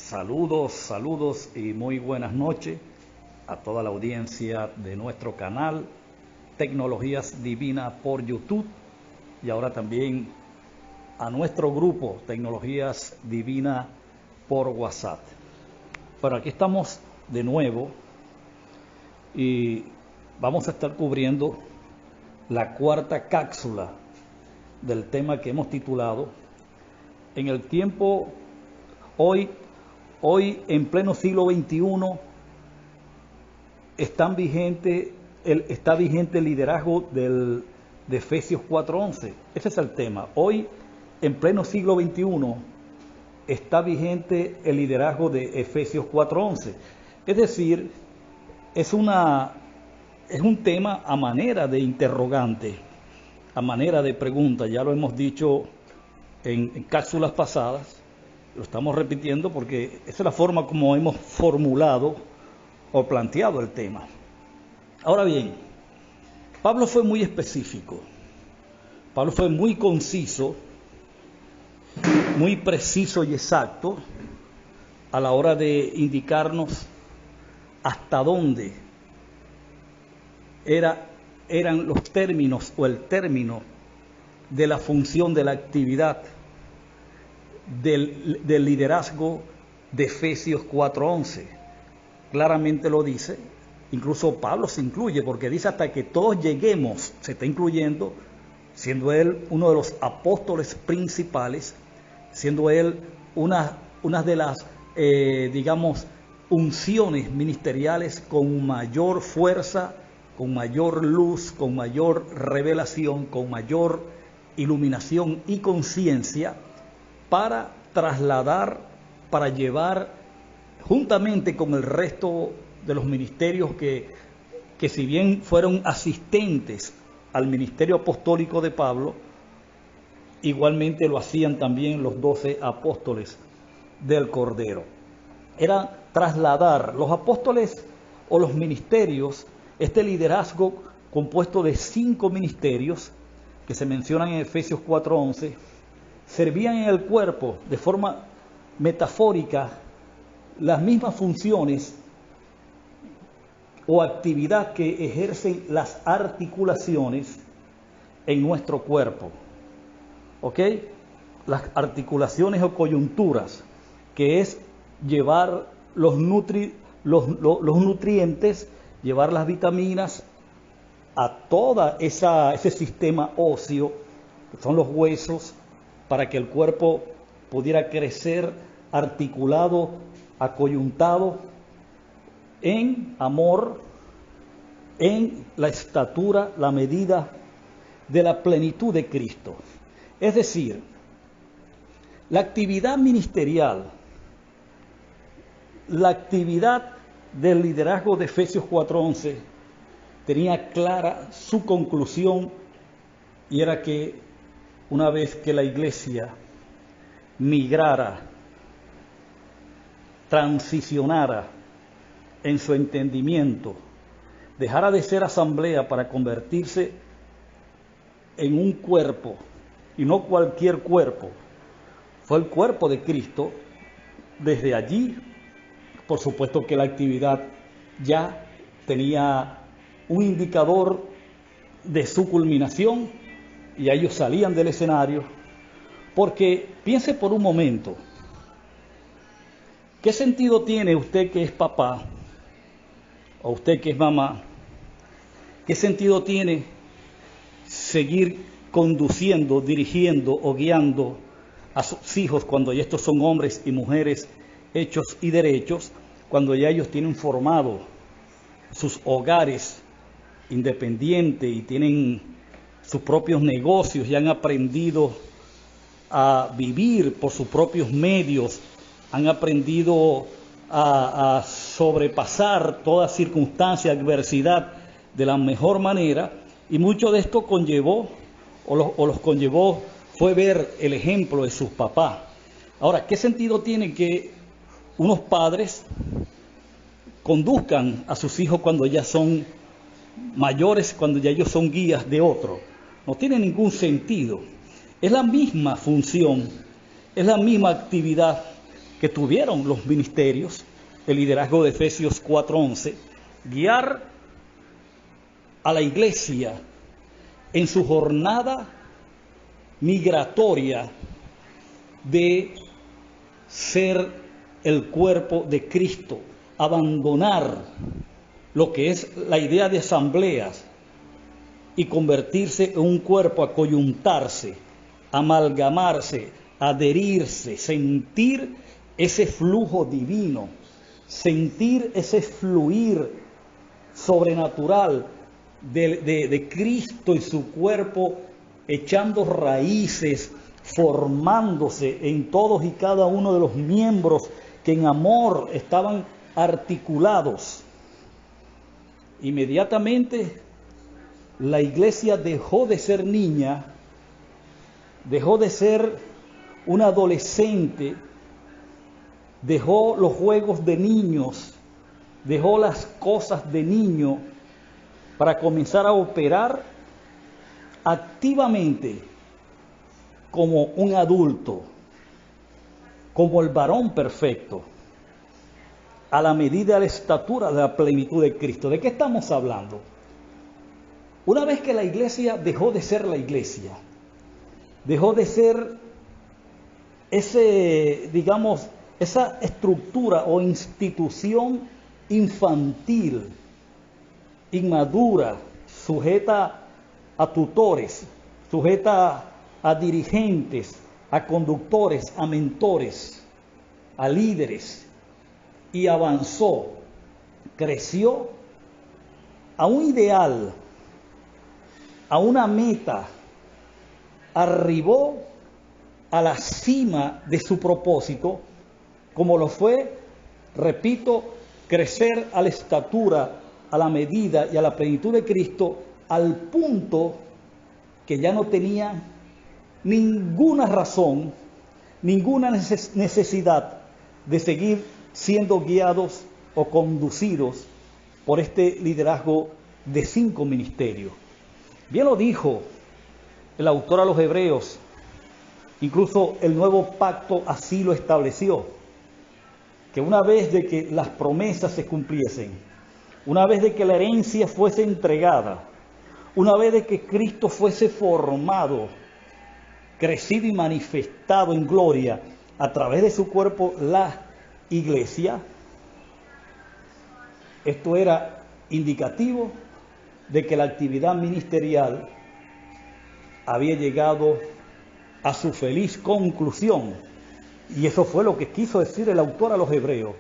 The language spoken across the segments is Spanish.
Saludos, saludos y muy buenas noches a toda la audiencia de nuestro canal Tecnologías Divinas por YouTube y ahora también a nuestro grupo Tecnologías Divinas por WhatsApp. Pero aquí estamos de nuevo y vamos a estar cubriendo la cuarta cápsula del tema que hemos titulado En el tiempo hoy en pleno siglo XXI está vigente el liderazgo de Efesios 4:11. Ese es el tema. Hoy en pleno siglo XXI está vigente el liderazgo de Efesios 4:11. Es decir, es un tema a manera de interrogante, a manera de pregunta. Ya lo hemos dicho en cápsulas pasadas. Lo estamos repitiendo porque esa es la forma como hemos formulado o planteado el tema. Ahora bien, Pablo fue muy específico, Pablo fue muy conciso, muy preciso y exacto a la hora de indicarnos hasta dónde eran los términos o el término de la función de la actividad del liderazgo de Efesios 4:11. Claramente lo dice, incluso Pablo se incluye porque dice hasta que todos lleguemos, se está incluyendo, siendo él uno de los apóstoles principales, siendo él una de las, unciones ministeriales con mayor fuerza, con mayor luz, con mayor revelación, con mayor iluminación y conciencia, para trasladar, para llevar juntamente con el resto de los ministerios que si bien fueron asistentes al ministerio apostólico de Pablo, igualmente lo hacían también los 12 apóstoles del Cordero. Era trasladar los apóstoles o los ministerios, este liderazgo compuesto de 5 ministerios que se mencionan en Efesios 4:11, servían en el cuerpo de forma metafórica las mismas funciones o actividad que ejercen las articulaciones en nuestro cuerpo. ¿Ok? Las articulaciones o coyunturas, que es llevar los nutrientes, llevar las vitaminas a todo ese sistema óseo, que son los huesos, para que el cuerpo pudiera crecer articulado, acoyuntado en amor, en la estatura, la medida de la plenitud de Cristo. Es decir, la actividad ministerial, la actividad del liderazgo de Efesios 4:11 tenía clara su conclusión, y era que una vez que la iglesia migrara, transicionara en su entendimiento, dejara de ser asamblea para convertirse en un cuerpo, y no cualquier cuerpo, fue el cuerpo de Cristo. Desde allí, por supuesto que la actividad ya tenía un indicador de su culminación, y ellos salían del escenario, porque piense por un momento, ¿qué sentido tiene usted que es papá o usted que es mamá? ¿Qué sentido tiene seguir conduciendo, dirigiendo o guiando a sus hijos cuando ya estos son hombres y mujeres hechos y derechos, cuando ya ellos tienen formado sus hogares independientes y tienen sus propios negocios y han aprendido a vivir por sus propios medios, han aprendido a sobrepasar toda circunstancia, adversidad de la mejor manera? Y mucho de esto conllevó, los conllevó, fue ver el ejemplo de sus papás. Ahora, ¿qué sentido tiene que unos padres conduzcan a sus hijos cuando ya son mayores, cuando ya ellos son guías de otros? No tiene ningún sentido. Es la misma función, es la misma actividad, que tuvieron los ministerios, el liderazgo de Efesios 4:11, guiar a la iglesia en su jornada migratoria de ser el cuerpo de Cristo, abandonar lo que es la idea de asambleas y convertirse en un cuerpo, acoyuntarse, amalgamarse, adherirse, sentir ese flujo divino, sentir ese fluir sobrenatural de Cristo y su cuerpo echando raíces, formándose en todos y cada uno de los miembros que en amor estaban articulados. Inmediatamente la iglesia dejó de ser niña, dejó de ser una adolescente, dejó los juegos de niños, dejó las cosas de niño para comenzar a operar activamente como un adulto, como el varón perfecto, a la medida de la estatura de la plenitud de Cristo. ¿De qué estamos hablando? Una vez que la iglesia dejó de ser la iglesia, dejó de ser esa estructura o institución infantil, inmadura, sujeta a tutores, sujeta a dirigentes, a conductores, a mentores, a líderes, y avanzó, creció a un ideal, a una meta, arribó a la cima de su propósito, como lo fue, repito, crecer a la estatura, a la medida y a la plenitud de Cristo, al punto que ya no tenía ninguna razón, ninguna necesidad de seguir siendo guiados o conducidos por este liderazgo de 5 ministerios. Bien lo dijo el autor a los Hebreos, incluso el nuevo pacto así lo estableció, que una vez de que las promesas se cumpliesen, una vez de que la herencia fuese entregada, una vez de que Cristo fuese formado, crecido y manifestado en gloria a través de su cuerpo, la iglesia, esto era indicativo de que la actividad ministerial había llegado a su feliz conclusión. Y eso fue lo que quiso decir el autor a los Hebreos,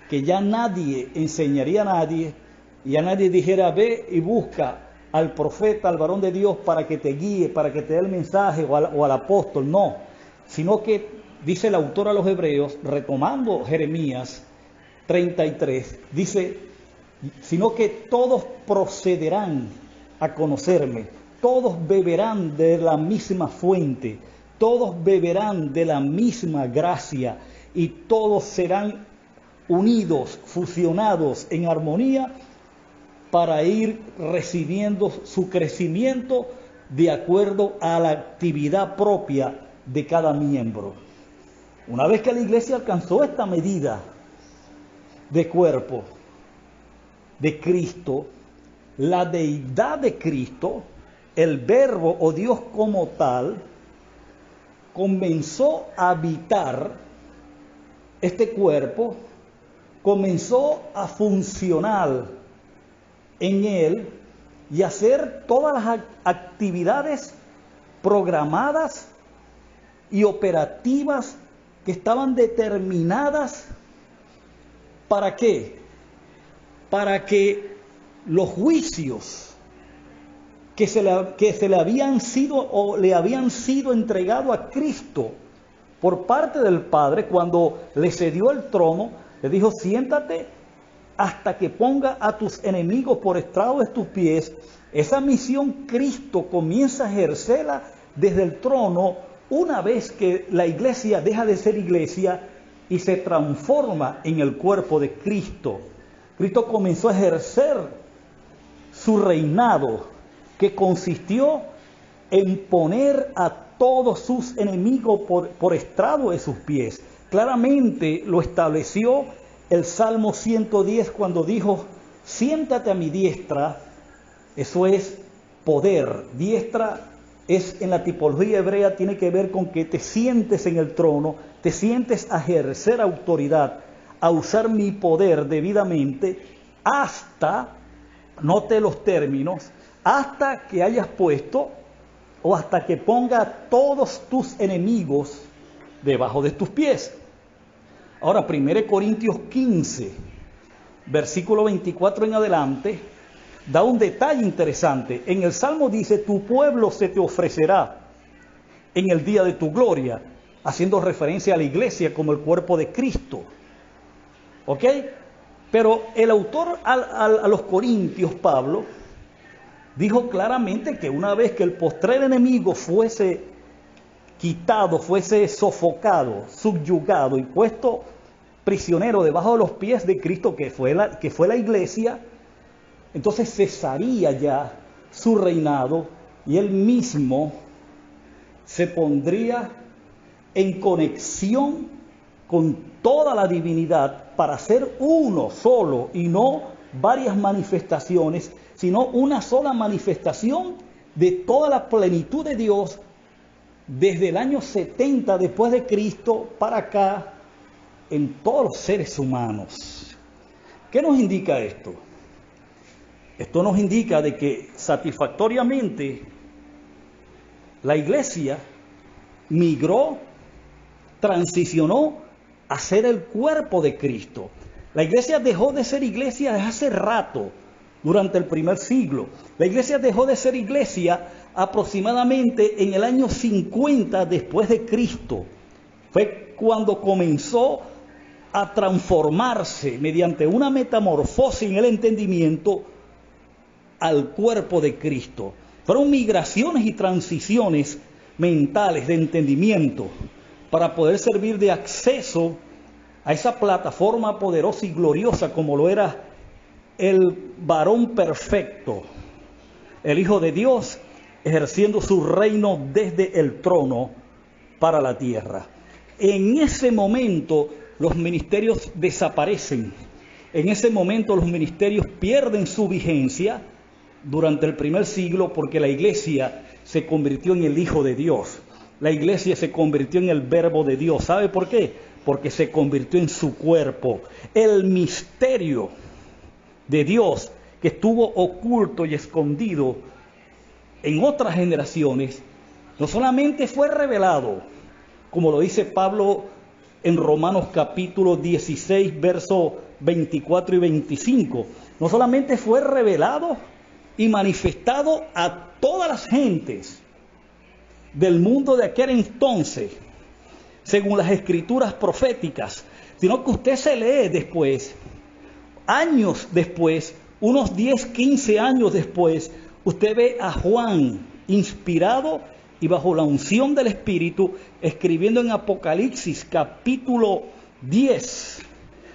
que ya nadie enseñaría a nadie, y a nadie dijera, ve y busca al profeta, al varón de Dios, para que te guíe, para que te dé el mensaje, o al apóstol, no, sino que, dice el autor a los Hebreos, retomando Jeremías 33, dice, sino que todos procederán a conocerme, todos beberán de la misma fuente, todos beberán de la misma gracia, y todos serán unidos, fusionados en armonía, para ir recibiendo su crecimiento de acuerdo a la actividad propia de cada miembro. Una vez que la iglesia alcanzó esta medida de cuerpo de Cristo, la deidad de Cristo, el Verbo o Dios como tal, comenzó a habitar este cuerpo, comenzó a funcionar en él y hacer todas las actividades programadas y operativas que estaban determinadas. ¿Para qué? Para que los juicios que se le habían sido o le habían sido entregados a Cristo por parte del Padre, cuando le cedió el trono, le dijo, siéntate hasta que ponga a tus enemigos por estrado de tus pies. Esa misión Cristo comienza a ejercerla desde el trono una vez que la iglesia deja de ser iglesia y se transforma en el cuerpo de Cristo. Cristo comenzó a ejercer su reinado, que consistió en poner a todos sus enemigos por estrado de sus pies. claramente lo estableció el Salmo 110 cuando dijo, siéntate a mi diestra. Eso es poder. Diestra es, en la tipología hebrea, tiene que ver con que te sientes en el trono, te sientes a ejercer autoridad, a usar mi poder debidamente, hasta, note los términos, hasta que hayas puesto o hasta que ponga a todos tus enemigos debajo de tus pies. Ahora, 1 Corintios 15, versículo 24 en adelante, da un detalle interesante. En el Salmo dice, tu pueblo se te ofrecerá en el día de tu gloria, haciendo referencia a la iglesia como el cuerpo de Cristo. ¿Ok? Pero el autor a los Corintios, Pablo, dijo claramente que una vez que el postrer enemigo fuese quitado, fuese sofocado, subyugado y puesto prisionero debajo de los pies de Cristo, que fue la iglesia, entonces cesaría ya su reinado y él mismo se pondría en conexión con toda la divinidad para ser uno solo y no varias manifestaciones, sino una sola manifestación de toda la plenitud de Dios desde el año 70 después de Cristo para acá en todos los seres humanos. ¿Qué nos indica esto? Esto nos indica de que satisfactoriamente la iglesia migró, transicionó a ser el cuerpo de Cristo. La iglesia dejó de ser iglesia desde hace rato, durante el primer siglo. La iglesia dejó de ser iglesia aproximadamente en el año 50 después de Cristo. Fue cuando comenzó a transformarse mediante una metamorfosis en el entendimiento al cuerpo de Cristo. Fueron migraciones y transiciones mentales de entendimiento para poder servir de acceso a esa plataforma poderosa y gloriosa como lo era el varón perfecto, el Hijo de Dios, ejerciendo su reino desde el trono para la tierra. En ese momento los ministerios desaparecen. En ese momento los ministerios pierden su vigencia durante el primer siglo porque la iglesia se convirtió en el Hijo de Dios. La iglesia se convirtió en el Verbo de Dios. ¿Sabe por qué? Porque se convirtió en su cuerpo. El misterio de Dios que estuvo oculto y escondido en otras generaciones, no solamente fue revelado, como lo dice Pablo en Romanos capítulo 16, versos 24 y 25, no solamente fue revelado y manifestado a todas las gentes del mundo de aquel entonces, según las escrituras proféticas, sino que usted se lee después, años después, unos 10, 15 años después, usted ve a Juan inspirado y bajo la unción del Espíritu, escribiendo en Apocalipsis capítulo 10,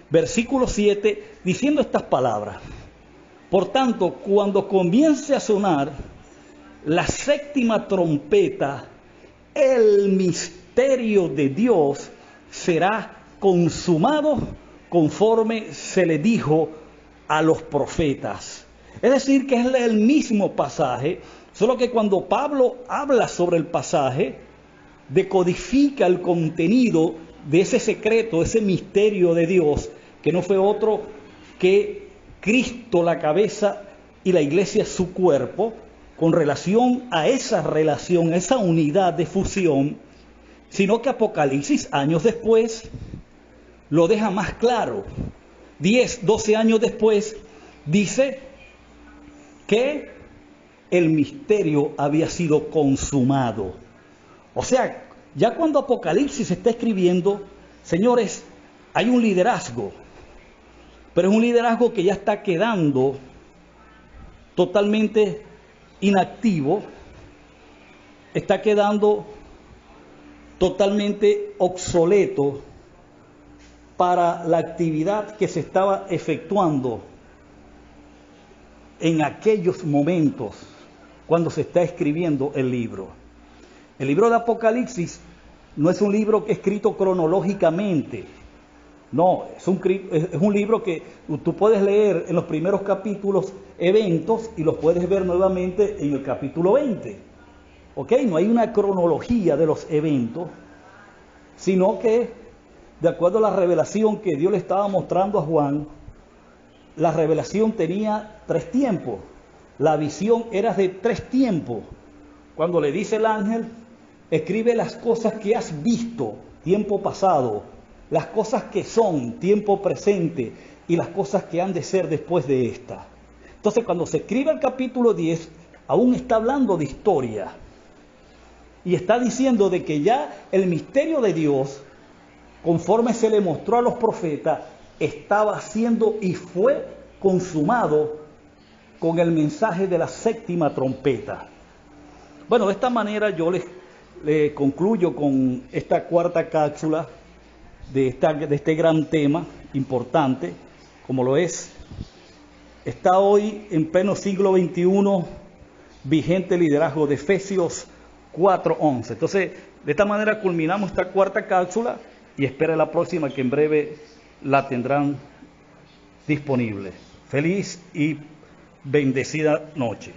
versículo 7, diciendo estas palabras. Por tanto, cuando comience a sonar la séptima trompeta, el misterio de Dios será consumado conforme se le dijo a los profetas. Es decir, que es el mismo pasaje, solo que cuando Pablo habla sobre el pasaje, decodifica el contenido de ese secreto, ese misterio de Dios, que no fue otro que Cristo la cabeza y la iglesia su cuerpo, con relación a esa relación, esa unidad de fusión, sino que Apocalipsis, años después, lo deja más claro. 10, 12 años después, dice que el misterio había sido consumado. O sea, ya cuando Apocalipsis se está escribiendo, señores, hay un liderazgo, pero es un liderazgo que ya está quedando totalmente inactivo, está quedando totalmente obsoleto para la actividad que se estaba efectuando en aquellos momentos cuando se está escribiendo el libro. El libro de Apocalipsis no es un libro escrito cronológicamente. No, es un libro que tú puedes leer en los primeros capítulos eventos y los puedes ver nuevamente en el capítulo 20. ¿Ok? No hay una cronología de los eventos, sino que de acuerdo a la revelación que Dios le estaba mostrando a Juan, la revelación tenía 3 tiempos. La visión era de 3 tiempos. Cuando le dice el ángel, escribe las cosas que has visto, tiempo pasado, las cosas que son, tiempo presente, y las cosas que han de ser después de esta. Entonces, cuando se escribe el capítulo 10, aún está hablando de historia. Y está diciendo de que ya el misterio de Dios, conforme se le mostró a los profetas, estaba siendo y fue consumado con el mensaje de la 7ª trompeta. Bueno, de esta manera yo le concluyo con esta 4ª cápsula de este gran tema importante, como lo es. Está hoy en pleno siglo XXI vigente el liderazgo de Efesios 4:11. Entonces, de esta manera culminamos esta 4ª cápsula y espera la próxima, que en breve la tendrán disponible. Feliz y bendecida noche.